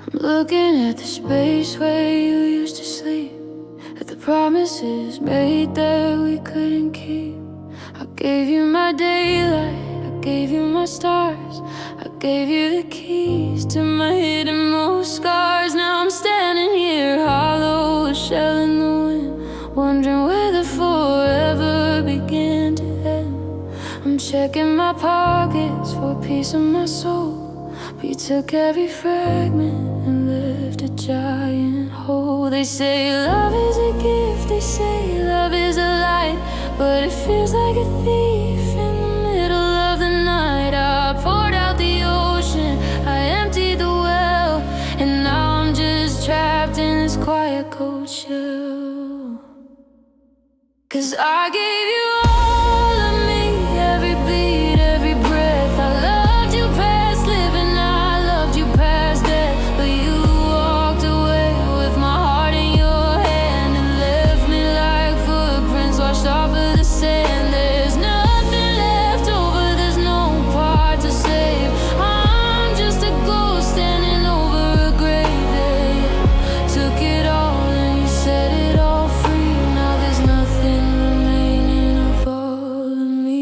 I'm looking at the space where you used to sleep, at the promises made that we couldn't keep. I gave you my daylight, I gave you my stars, I gave you the keys to my hidden most scars. Now I'm standing here, hollow, a shell in the wind, wondering where the forever began to end. I'm checking my pockets for a piece of my soul, but you took every fragment and left a giant hole. They say love is a gift, they say love is a light, but it feels like a thief in the middle of the night. I poured out the ocean, I emptied the well, and now I'm just trapped in this quiet cold shell. 'Cause I gave you all of me, every beat, every breath. I loved you past living, I loved you past death, but you walked away with my heart in your hand and left me like footprints washed off of the sand. There's nothing left over, there's no part to save. I'm just a ghost standing over a grave. They took it all and you set it all free. Now there's nothing remaining of all of me.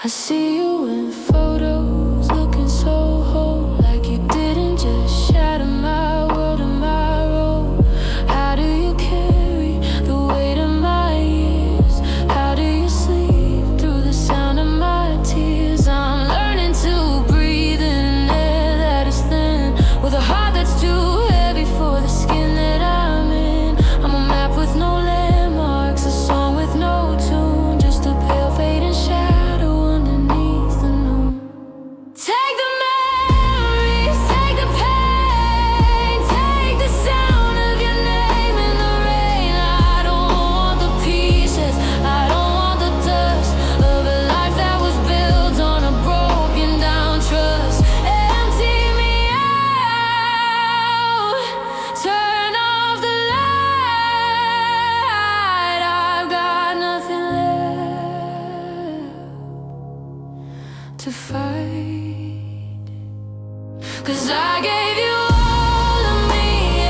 I see you in photos, looking so whole, like you didn't just shatter my world and my role. How do you carry the weight of my years? How do you sleep through the sound of my tears? I'm learning to breathe in an air that is thin, with a heart that's too heavy for the skin that I'm in. I'm a map with no landmarks, a song with no tune, just a pale fading shadow underneath the moon. Take the memories, take the pain, take the sound of your name in the rain. I don't want the pieces, I don't want the dust of a life that was built on a broken down trust. Empty me out, turn off the light. I've got nothing left to fight. 'Cause I gave you all of me,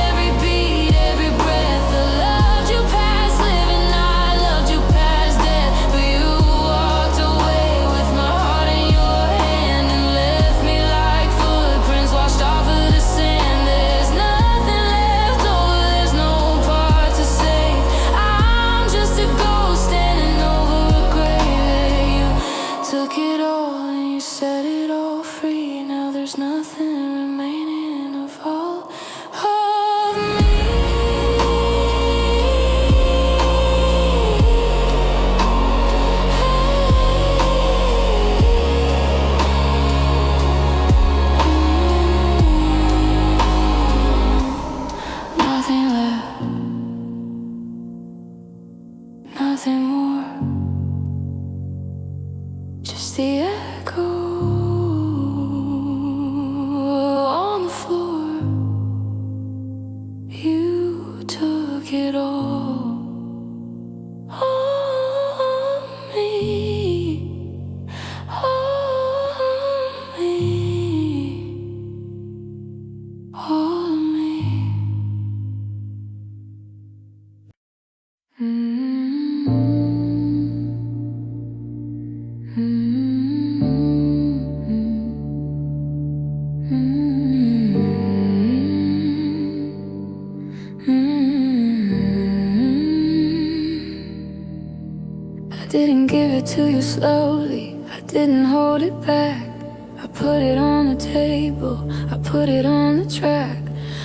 every beat, every breath. I loved you past living, I loved you past death, but you walked away with my heart in your hand and left me like footprints washed off of the sand. There's nothing left over, there's no part to save. I'm just a ghost standing over a grave. You took it all and you set it all free. Now there's nothing remaining of all of me. Nothing left, nothing more, just the echo on the floor. You took it all on me, all of me. I didn't give it to you slowly, I didn't hold it back. I put it on the table, I put it on the track.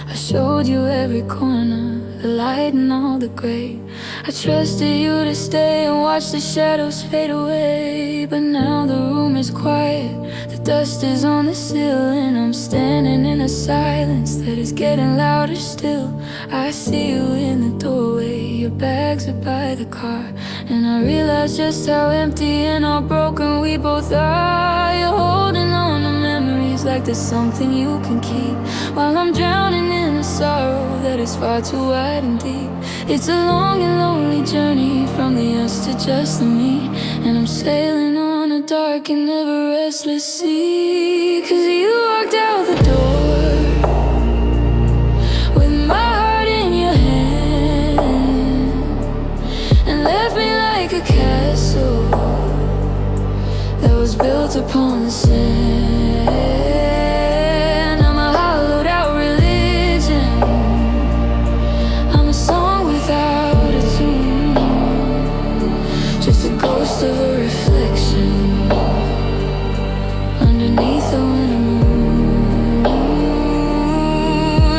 I showed you every corner, the light and all the gray. I trusted you to stay and watch the shadows fade away. But now the room is quiet, the dust is on the sill, and I'm standing in a silence that is getting louder still. I see you in the doorway, your bags are by the car, and I realize just how empty and how broken we both are. You're holding on to memories like there's something you can keep, while I'm drowning in a sorrow that is far too wide and deep. It's a long and lonely journey from the us to just the me, and I'm sailing on a dark and never restless sea. 'Cause you upon the sand. I'm a hollowed out religion. I'm a song without a tune, just a ghost of a reflection underneath the winter moon.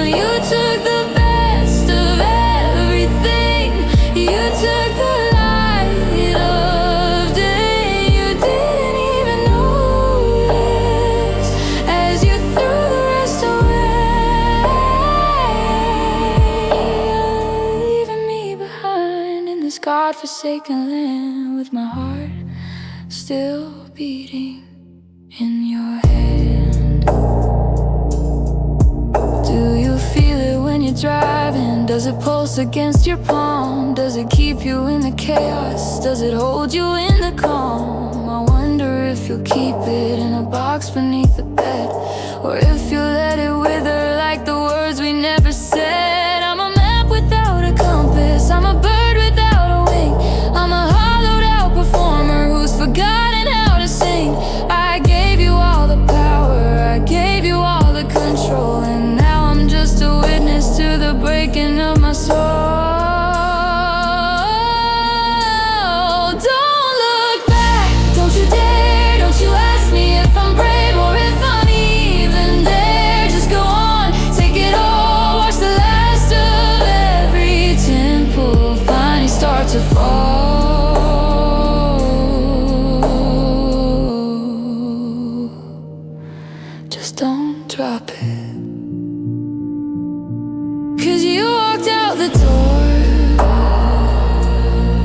You took the best of everything. You took the light of day. You didn't even notice as you threw the rest away, leaving me behind in this godforsaken land, with my heart still beating in your hand. Do you feel it when you're driving? Does it pulse against your palm? Does it keep you in the chaos? Does it hold you in the calm? I wonder if you'll keep it in a box beneath the bed, or if you'll let it wither like the words we never said. I'm a map without a compass, I'm a bird without a wing. I'm a hollowed out performer who's forgotten how to sing. I gave you all the power, I gave you all the control, and now I'm just a witness to the breaking of my soul. Don't look back, don't you dare, don't you ask me if I'm brave or if I'm even there. Just go on, take it all, watch the last of every temple finally start to fall. Just don't drop it, 'cause you walked out the door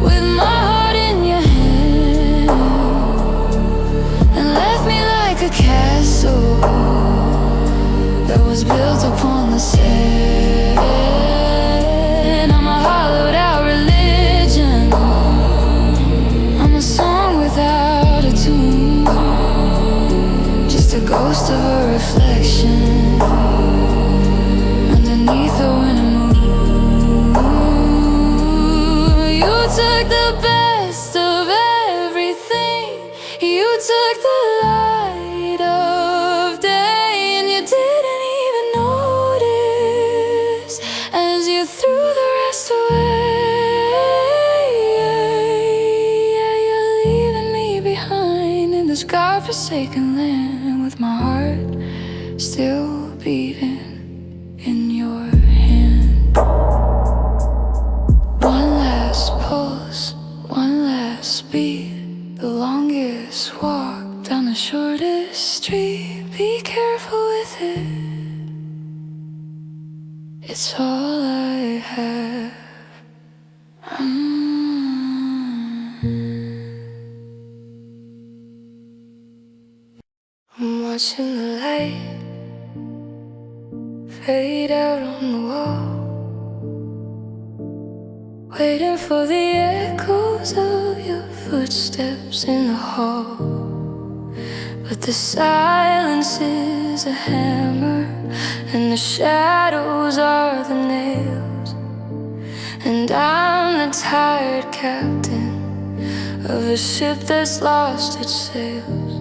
with my heart in your hand and left me like a castle that was built upon the sand. I'm a hollowed out religion. I'm a song without a tune, just a ghost of a reflection underneath the winter moon. You took the best of everything. You took the light of day, and you didn't even notice as you threw the rest away. Yeah, you're leaving me behind in this godforsaken land, with my heart still beating in your hand. One last pulse, one last beat, the longest walk down the shortest street. Be careful with it, it's all I have. I'm watching the light fade out on the wall, waiting for the echoes of your footsteps in the hall. But the silence is a hammer, and the shadows are the nails, and I'm the tired captain of a ship that's lost its sails.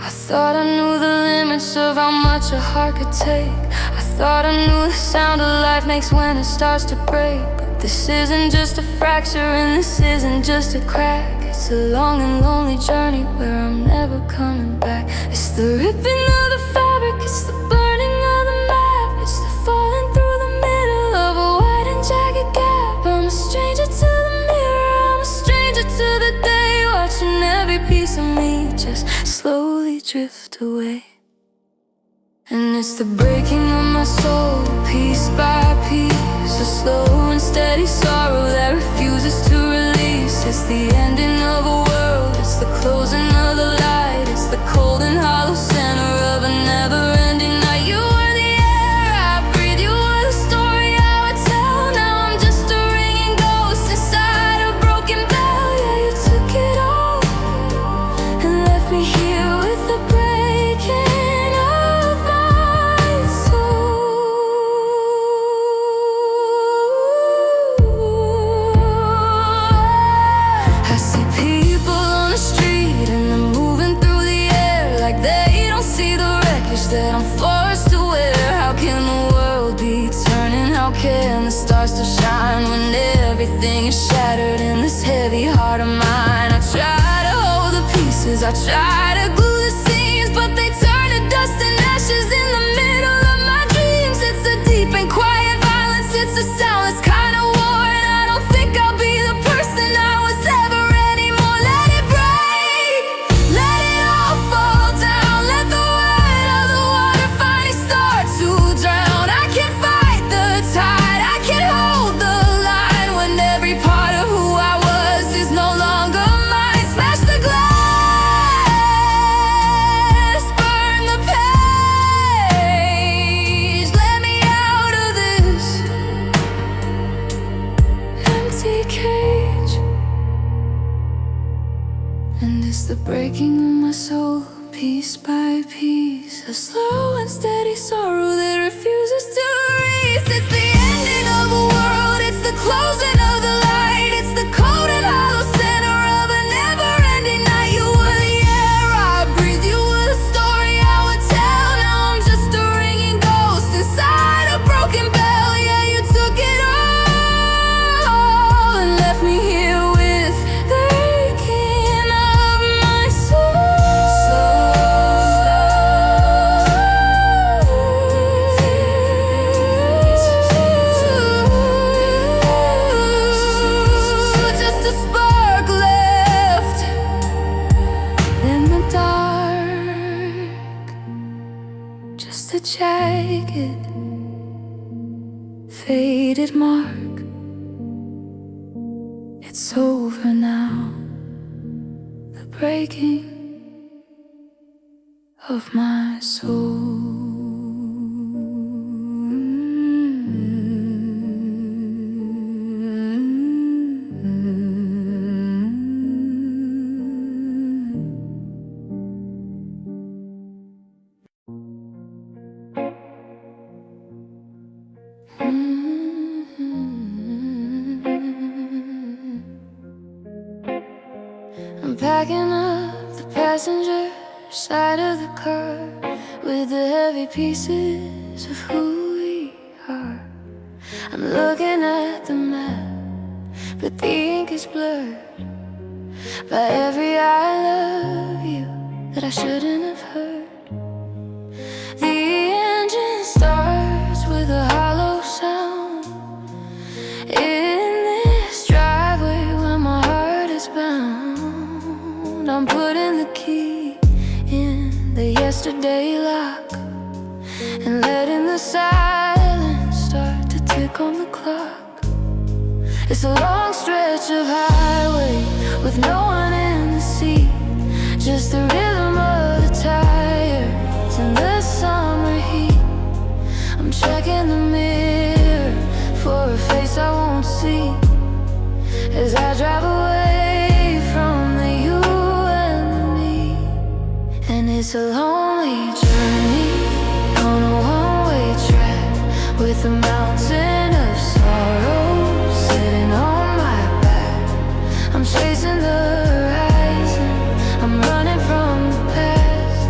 I thought I knew the limits of how much a heart could take. I thought I knew the sound of life makes when it starts to break. But this isn't just a fracture, and this isn't just a crack. It's a long and lonely journey where I'm never coming back. It's the ripping of the fabric, it's the burning of the map, it's the falling through the middle of a wide and jagged gap. I'm a stranger to the mirror, I'm a stranger to the day, watching every piece of me just slowly drift away. And it's the breaking of my soul, piece by piece, a slow and steady sorrow that refuses to release. It's the ending of a world, it's the closing of the light, it's the cold and hollow center of a never-ending night. You were the air I breathed, you were the story I would tell. Now I'm just a ringing ghost inside a broken bell. Yeah, you took it all and left me here with the breaking of my soul. I see see the wreckage that I'm forced to wear. How can the world be turning? How can the stars still shine when everything is shattered in this heavy heart of mine? I try to hold the pieces, I try to glue the seams, but they turn to dust and ashes in the middle of my dreams. It's a deep and quiet violence, it's a soundless kind of war, and I don't think I'll be the person I was ever anymore. Let it break, let it all fall down, let the weight of the water finally start to drown. I can fight the tide, I can hold the line when every part of who I was is no longer mine. Smash the glass, burn the page, let me out of this empty cage. And it's the breaking of my soul, piece by piece, a slow and steady sorrow that refuses to release. It's the ending of a world, it's the closing of the light, it's the cold and hollow center of a never-ending night. You were the air I breathed, you were the story I would tell. Now I'm just a ringing ghost inside a broken bell. Yeah, you took it all and left me here with the aching of my just a spark left in the dark, just a jagged, faded mark. It's over now, the breaking of my soul. I'm packing up the passenger side of the car with the heavy pieces of who we are. I'm looking at the map, but the ink is blurred by every I love you that I shouldn't have heard. The engine starts with a hollow sound in this driveway where my heart is bound. I'm putting the key in the yesterday lock and letting the silence start to tick on the clock. It's a long stretch of highway with no one in the seat, just the rhythm of the tires in the summer heat. I'm checking the mirror for a face I won't see as I drive away from the you and the me. And it's a lonely journey on a one-way track with a mountain of sorrow sitting on my back. I'm chasing the horizon, I'm running from the past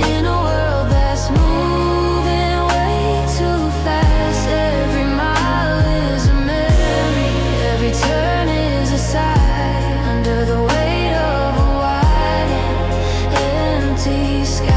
in a world that's moving way too fast. Every mile is a memory, every turn is a sigh under the weight of a wide and empty sky.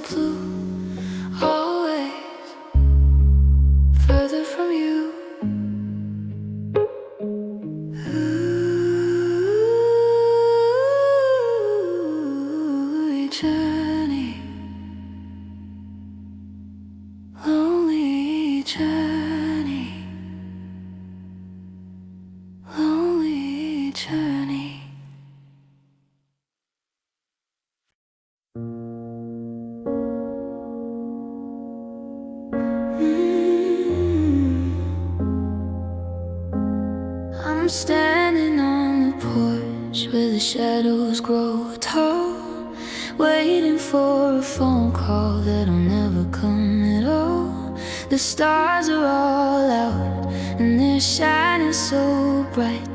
so blue, always further from you. Ooh, journey, lonely journey, lonely journey. I'm standing on the porch where the shadows grow tall, waiting for a phone call that'll never come at all. The stars are all out and they're shining so bright,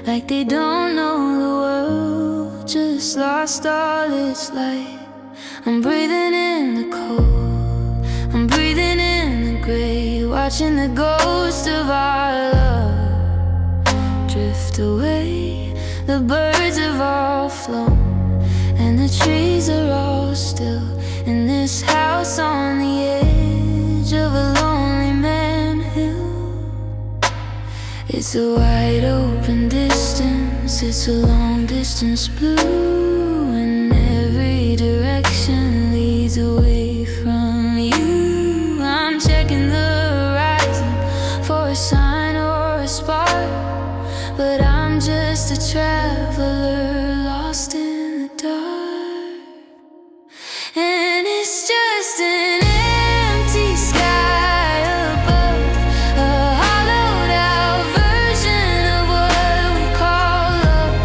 like they don't know the world just lost all its light. I'm breathing in the cold, I'm breathing in the gray, watching the ghost of our love drift away. The birds have all flown and the trees are all still in this house on the edge of a lonely man hill. It's a wide open distance, it's a long distance blue, and every direction leads away from you. I'm checking the horizon for a sign or a spark, but I'm just a traveler lost in the dark. And it's just an empty sky above, a hollowed out version of what we call love.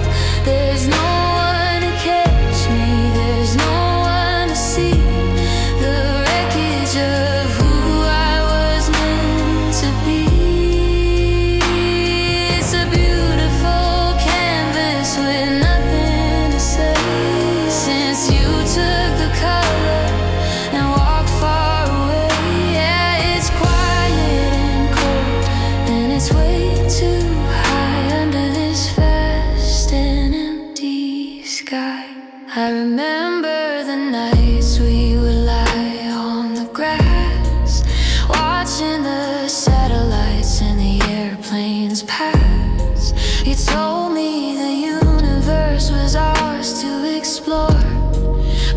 There's no one to catch me, there's no one to see the wreckage of who I was meant to be. It's a beautiful canvas with nothing to say, since you took the color and walked far away. Yeah, it's quiet and cold and it's way too high under this vast and empty sky. I remember the nights we would lie on the grass, watching the satellites and the airplanes pass. You told me the universe was ours to explore.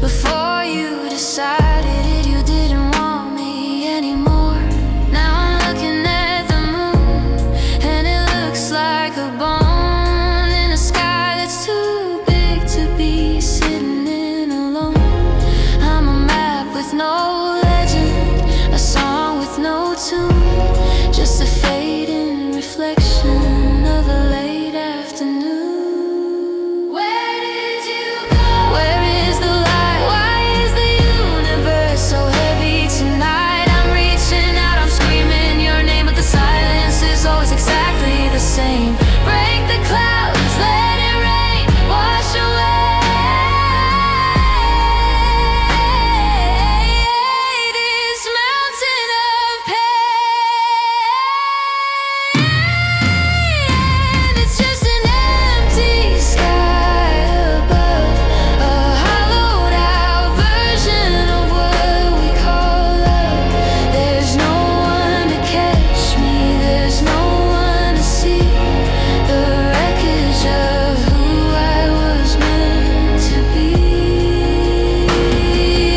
Before you decided it, you didn't want me anymore. Now I'm looking at the moon and it looks like a bone in a sky that's too big to be sitting in alone. I'm a map with no legend, a song with no tune, just a fading reflection of a late afternoon. Where did you go? Where is the light? Why is the universe so heavy tonight? I'm reaching out, I'm screaming your name, but the silence is always exactly the same. Break the clouds, let it rain, wash away this mountain of pain. And it's just an empty sky above, a hollowed out version of what we call love. There's no one to catch me, there's no one to see the wreckage of who I was meant to be.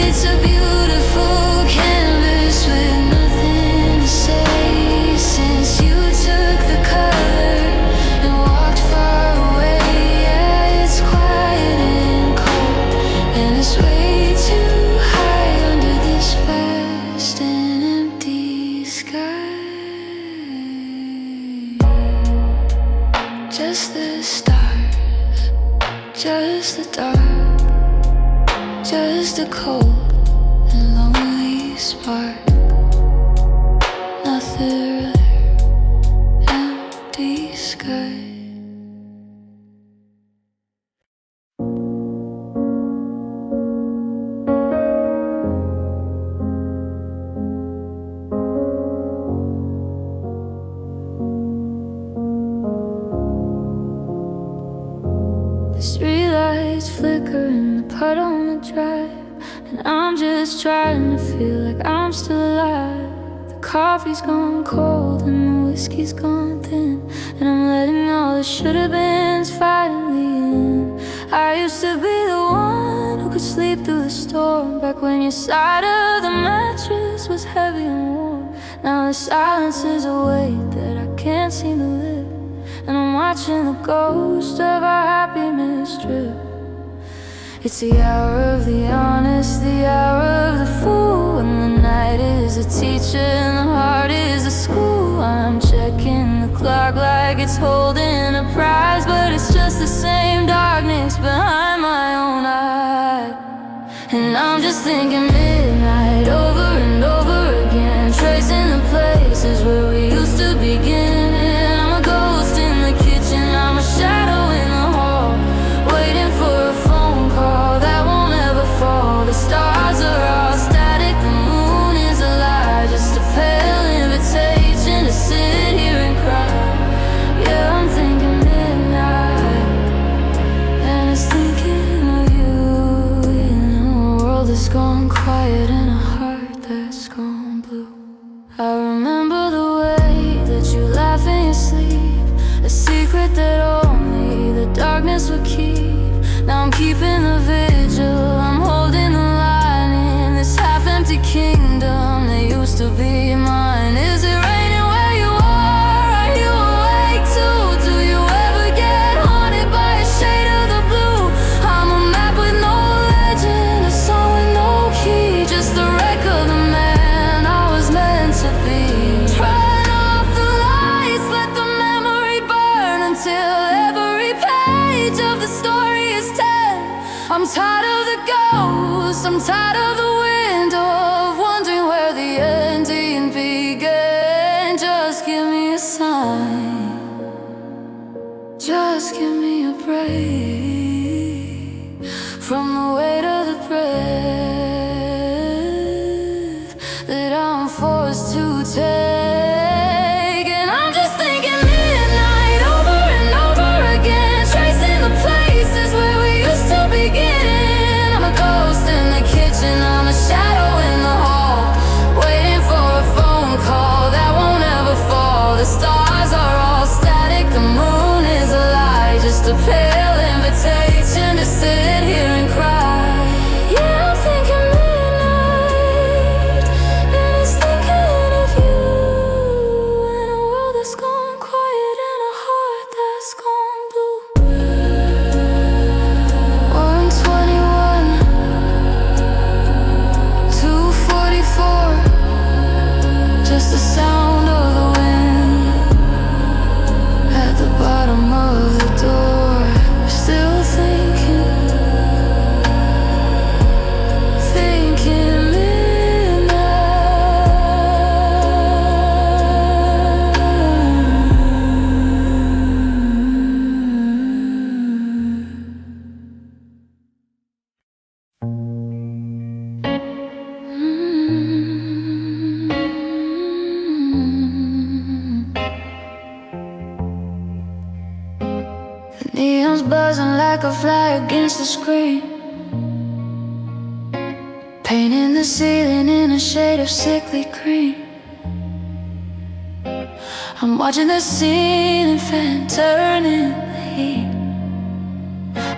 It's a beautiful canvas with nothing to say, since you took the color and walked far away. Yeah, it's quiet and cold and it's way too high under this vast and empty sky. Just the stars, just the dark, just a cold and lonely spark. Nothing, empty sky. The streetlights flicker in the puddle on the drive, and I'm just trying to feel like I'm still alive. The coffee's gone cold and the whiskey's gone thin, and I'm letting all the should-have-beens finally in. I used to be the one who could sleep through the storm, back when your side of the mattress was heavy and warm. Now the silence is a weight that I can't seem to lift, and I'm watching the ghost of our happiness drip. It's the hour of the honest, the hour of the fool, when the night is a teacher and the heart is a school. I'm checking the clock like it's holding a prize, but it's just the same darkness behind my own eye. And I'm just thinking midnight over and over again, tracing the places where we used to begin. I'm a ghost in the kitchen, I'm a shadow in the hall, waiting for a phone call that won't ever fall. The stars are all static, the moon is a lie, just a pale invitation to sit here and cry. Yeah, I'm thinking midnight, and it's thinking of you. In a world that's gone quiet and a heart that's gone blue. I remember the way that you laugh in your sleep, a secret that only the darkness would keep. Now I'm keeping the vigil, I'm holding the line in this half-empty kingdom that used to be mine. Is it raining where you are? Are you awake too? Do you ever get haunted by a shade of the blue? I'm a map with no legend, a song with no key, just the wreck of the man I was meant to be. Turn off the lights, let the memory burn until every page of the story is ten. I'm tired of the ghosts, I'm tired of the window, of wondering where the ending began. Just give me a sign, just give me a break from the weight of the breath that I'm forced to take. And I'm just thinking midnight over and over again, tracing the places where we used to begin. I'm a ghost in the kitchen, I'm a shadow in the hall, waiting for a phone call that won't ever fall. The stars are all static, the moon is a lie, just a pale invitation to sit here and cry. Yeah, I'm thinking midnight, and it's thinking of you. In a world that's gone quiet and a heart that's gone blue. 121, 244, just the sound of the wind at the bottom of the door. Still thinking the neon's buzzing like a fly against the screen, painting the ceiling in a shade of sickly green. I'm watching the ceiling fan turning the heat,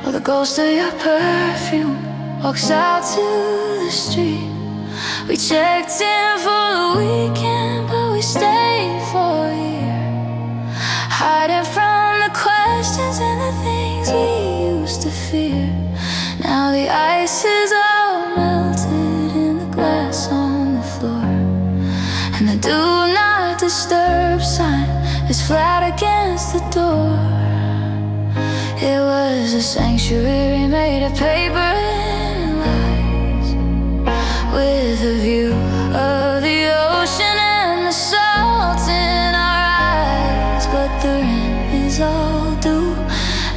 while the ghost of your perfume walks out to the street. We checked in for the weekend, but we stayed for a year, hiding from the questions and the things we used to fear. Now the ice is all melted in the glass on the floor, and the do not disturb sign is flat against the door. It was a sanctuary made of paper and lies, with a view of the ocean and the salt in our eyes. But the rain is all due,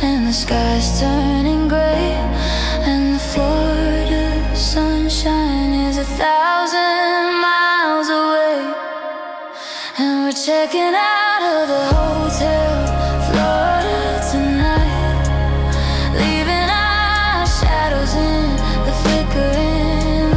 and the sky's turning gray, and the Florida sunshine is 1,000 miles away. And we're checking out of the hotel Florida tonight, leaving our shadows in the flickering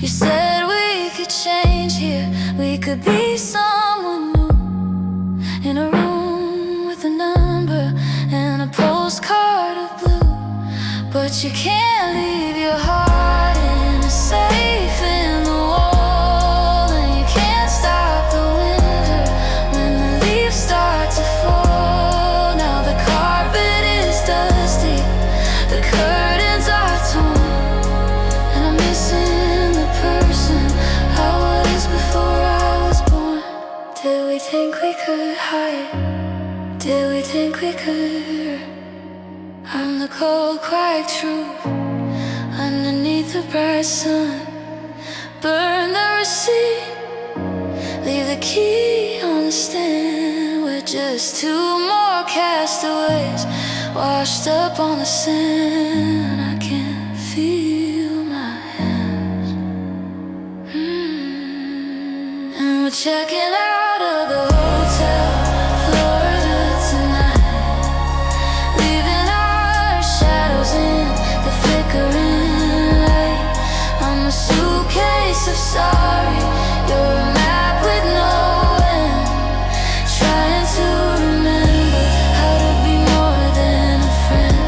You said we could change here, we could be someone new, in a room with a number and a postcard of blue. But you can't leave your heart in a safe in the wall, and you can't stop the winter when the leaves start to fall. Now the carpet is dusty, the curtains are torn, and I'm missing the person I was before I was born. Did we think we could hide? Did we think we could? I'm the cold, quiet truth underneath the bright sun. Burn the receipt, leave the key on the stand. We're just two more castaways washed up on the sand. I can't feel my hands. And we're checking out of the hotel Florida tonight, leaving our shadows in the flickering light. I'm a suitcase of sorry, you're a map with no end, trying to remember how to be more than a friend.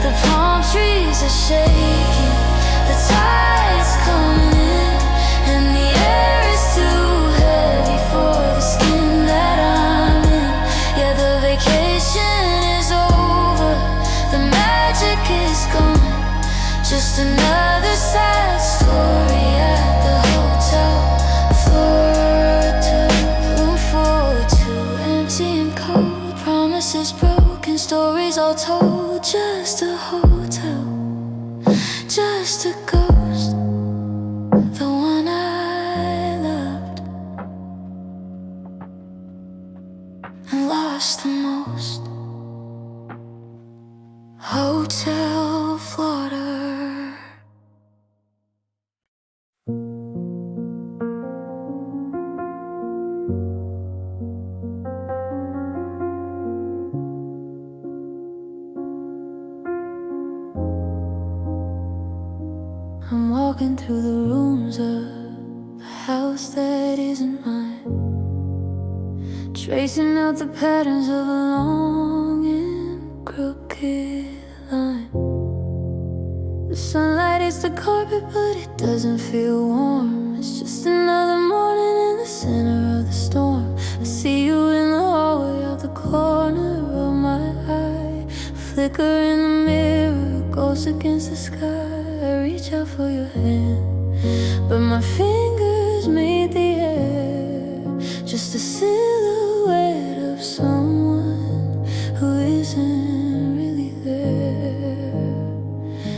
The palm trees are shaking, the tide's coming in, and the air is too heavy for the skin that I'm in. Yeah, the vacation is over, the magic is gone, just another sad story at the hotel Florida. Room 402, empty and cold, promises broken, stories all told. Just a hotel, just a ghost, the one I loved and lost the most. Hotel Florida. I'm walking through the rooms of the house that isn't mine, tracing out the patterns of a long and crooked line. The sunlight is the carpet, but it doesn't feel warm. It's just another morning in the center of the storm. I see you in the hallway out the corner of my eye. A flicker in the mirror goes against the sky. I reach out for your hand, but my fingers meet the air. Just a silhouette of someone who isn't really there.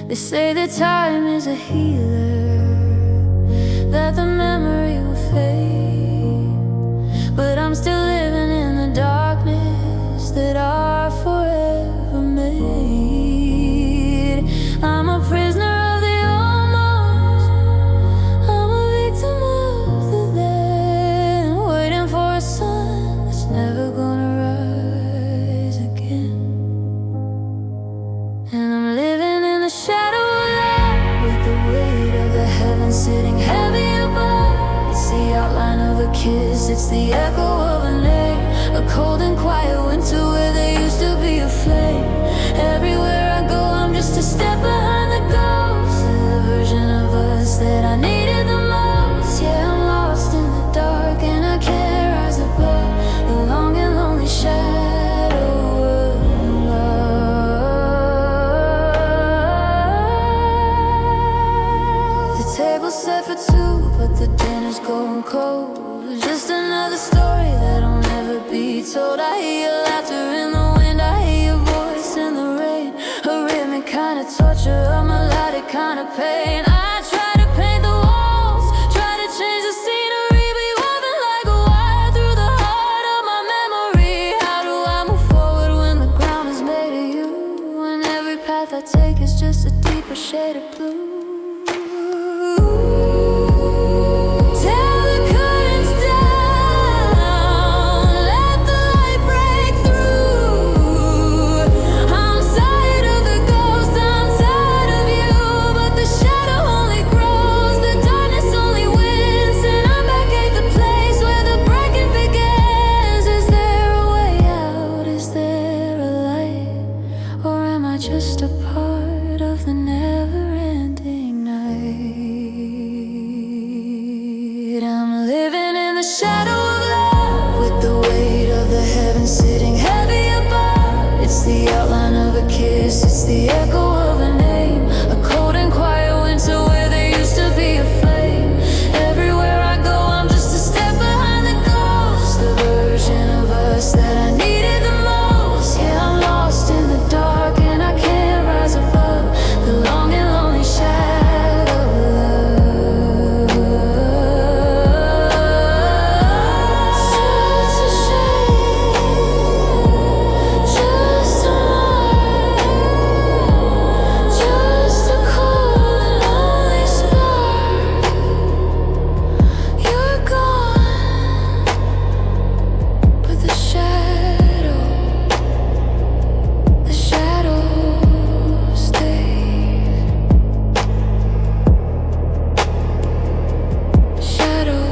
They say that time is a healer, that the memory will fade, but I'm still living in the darkness that our forever made. I'm a prisoner of the almost, I'm a victim of the land, waiting for a sun that's never gonna rise again. And I'm living in the shadow of love, with the weight of the heavens sitting heavy above. It's the outline of a kiss, it's the echo of a name. A cold and quiet winter where there used to be a flame. Everywhere I go I'm just a step behind the ghost, the version of us that I needed the most. Yeah, I'm lost in the dark and I can't rise above the long and lonely shadow of love. The table's set for two, but the dinner's going cold. Just another story that'll never be told. I hear your laughter in the wind, I hear your voice in the rain. A rhythmic kind of torture, a melodic kind of pain. I try to paint the walls, try to change the scenery, but you woven like a wire through the heart of my memory. How do I move forward when the ground is made of you, and every path I take is just a deeper shade of blue? Tell the curtains down, let the light break through. I'm tired of the ghost, I'm tired of you, but the shadow It's the outline of a kiss, it's the echo of a name. A cold and quiet winter where there used to be a flame. Everywhere I go, I'm just a step behind the ghost. The version of us that I needed the most. Yeah, I'm lost in the dark and I can't rise above the long and lonely shadow of love. Just a shade, just a light, just a cold and lonely spark. You're gone, but the shadow stays. Shadow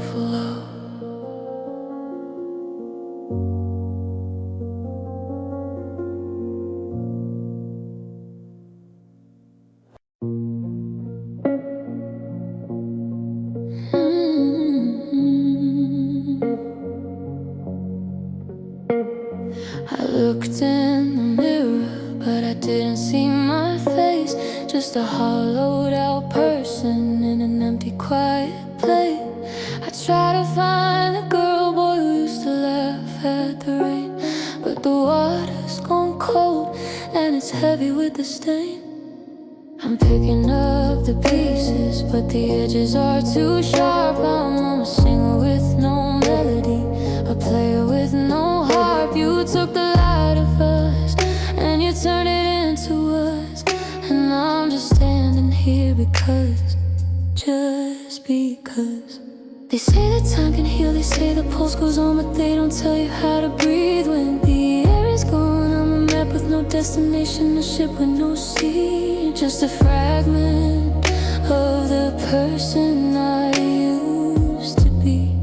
for love. I looked in the mirror, but I didn't see my face. Just a hollowed out person in an empty, quiet place. I tried to find the girl boy who used to laugh at the rain, but the water's gone cold and it's heavy with the stain. I'm picking up the pieces, but the edges are too sharp. I'm a singer with no melody, a player with no harp. You took the light of us and you turned it into us, and I'm just standing here just because. They say that time can heal, they say the pulse goes on, but they don't tell you how to breathe when the air is gone. I'm a map with no destination, a ship with no sea, just a fragment of the person I used to be.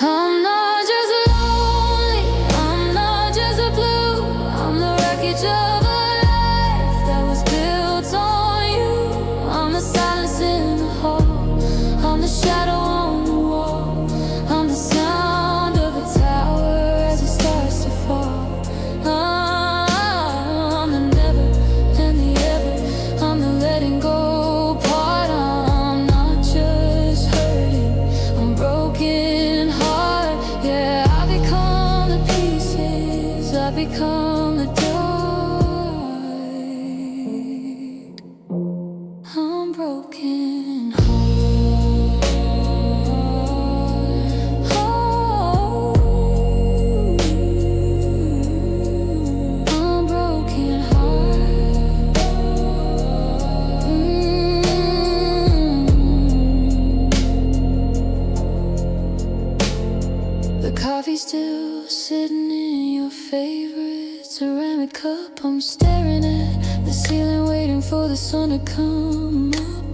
I'm not just lonely, I'm not just a blue, I'm the wreckage of a life that was built on you. I'm the silence in the hall, I'm the shadow on the wall, I'm the sound of a tower as it starts to fall. I'm the never and the ever, I'm the letting go part. I'm not just hurting, I'm broken heart. Yeah, I become the pieces, I become the dark. I'm broken heart. I'm broken heart. The coffee's still sitting in your favorite ceramic cup. I'm staring at the ceiling, waiting for the sun to come up.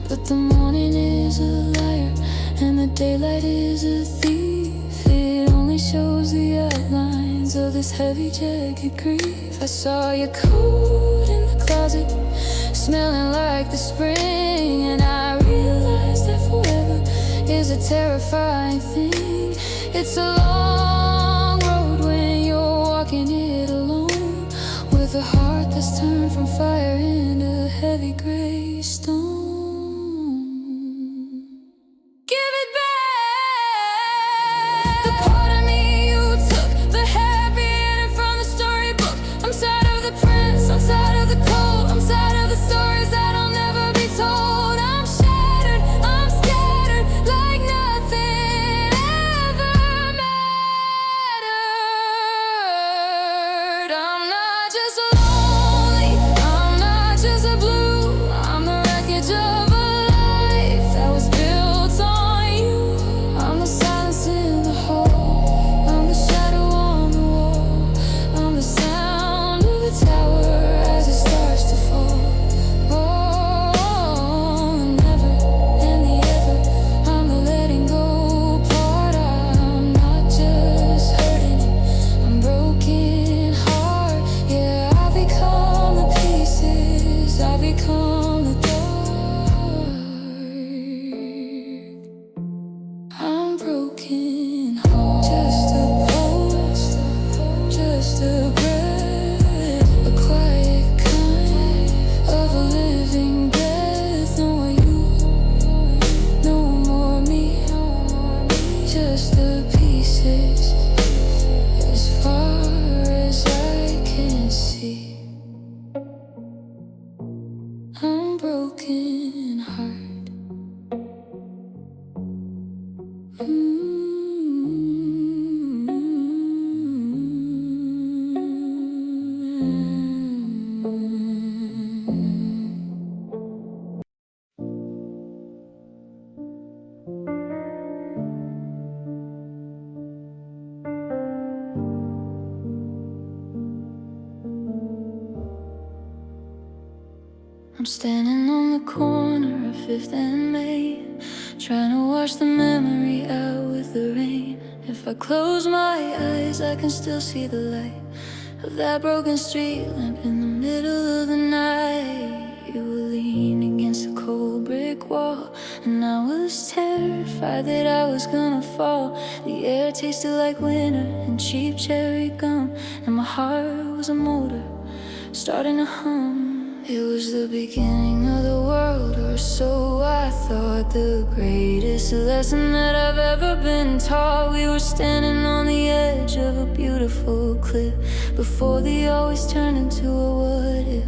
But the morning is a liar and the daylight is a thief. It only shows the outlines of this heavy jagged grief. I saw your coat in the closet, smelling like the spring, and I realized that forever is a terrifying thing. It's a long road when you're walking it alone, with a heart that's turned from fire into heavy gray stone. Give it back the part of me you took, the happy ending from the storybook. I'm tired of the prince, I'm tired of the cold, I'm tired of the stories that'll never be told. I'm shattered, I'm scattered, like nothing ever mattered. I'm not just lonely, I'm not just a blue, I'm the wreckage of a life that was built on you. I'm the silence in the hall, I'm the shadow on the wall, I'm the sound of the tower as it starts to fall. Oh, the never and the ever, I'm the letting go part. I'm not just hurting, I'm broken heart. Yeah, I become the pieces, I become the dark. I'm broken heart, just a post I'm broken heart. I'm standing on the corner of 5th and Main, trying to wash the memory out with the rain. If I close my eyes, I can still see the light of that broken street lamp in the middle of the night. You were leaning against a cold brick wall, and I was terrified that I was gonna fall. The air tasted like winter and cheap cherry gum, and my heart was a motor starting to hum. It was the beginning of the world, or so I thought. The greatest lesson that I've ever been taught. We were standing on the edge of a beautiful cliff before the always turned into a what if.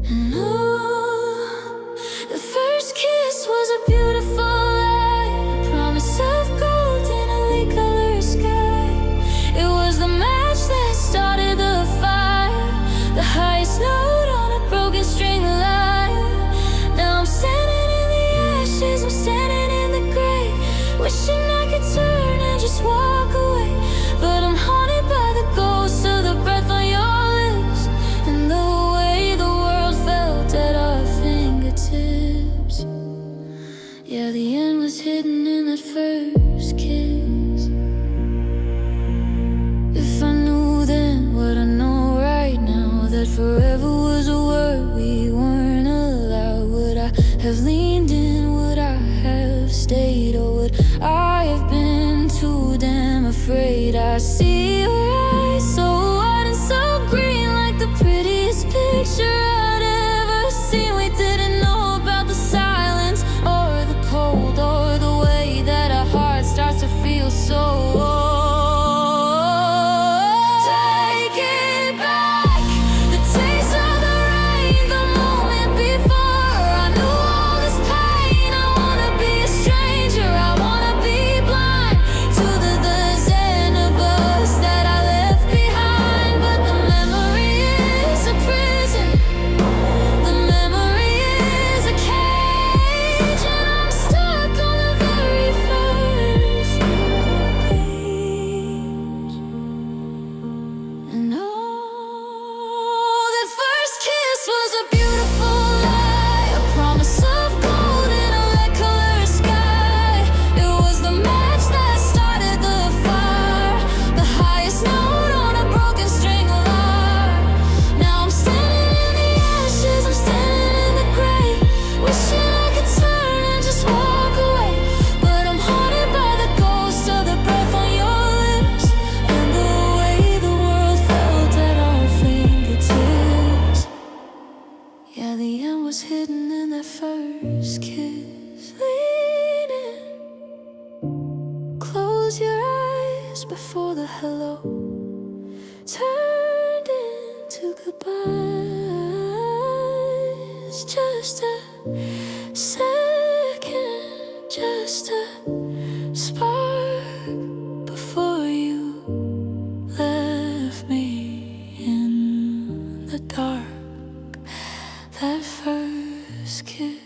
And oh, the first kiss was a beautiful lie, a promise of gold in a light-colored sky. It was the match that started the fire, the highest note on a broken string line. Now I'm standing in the ashes, I'm standing in the gray, wishing I could turn and just walk away. But I'm haunted by the ghost of the breath on your lips, and the way the world felt at our fingertips. Yeah, the end was hidden in that first kiss. If I knew then what I know right now, that forever was a word we weren't allowed, would I have leaned in? Would I have stayed? Or would I have been too damn afraid? I see your eyes, so wide and so green, like the prettiest picture I'd ever seen. We didn't know about the silence or the cold, or the way that our heart starts to feel so old. Take it back, the taste of the rain, the moment before I knew all this pain. I wanna be a stranger, I wanna be blind to the zen of us that I left behind. But the memory is a prison, the memory is a cage, and I'm stuck on the very first page. And oh, that first kiss was a beautiful lie, a promise of gold in a light-colored sky. It was the match that started the fire, the highest note on a broken string alarm. Now I'm standing in the ashes, I'm standing in the gray, wishing I could turn and just walk away. But I'm haunted by the ghost of the breath on your lips, and the way the world felt at our fingertips. Yeah, the end was hidden in that first kiss. Lean in, close your eyes before the hello turned into goodbyes. Just a second, just a spark before you left me in the dark. That first kiss.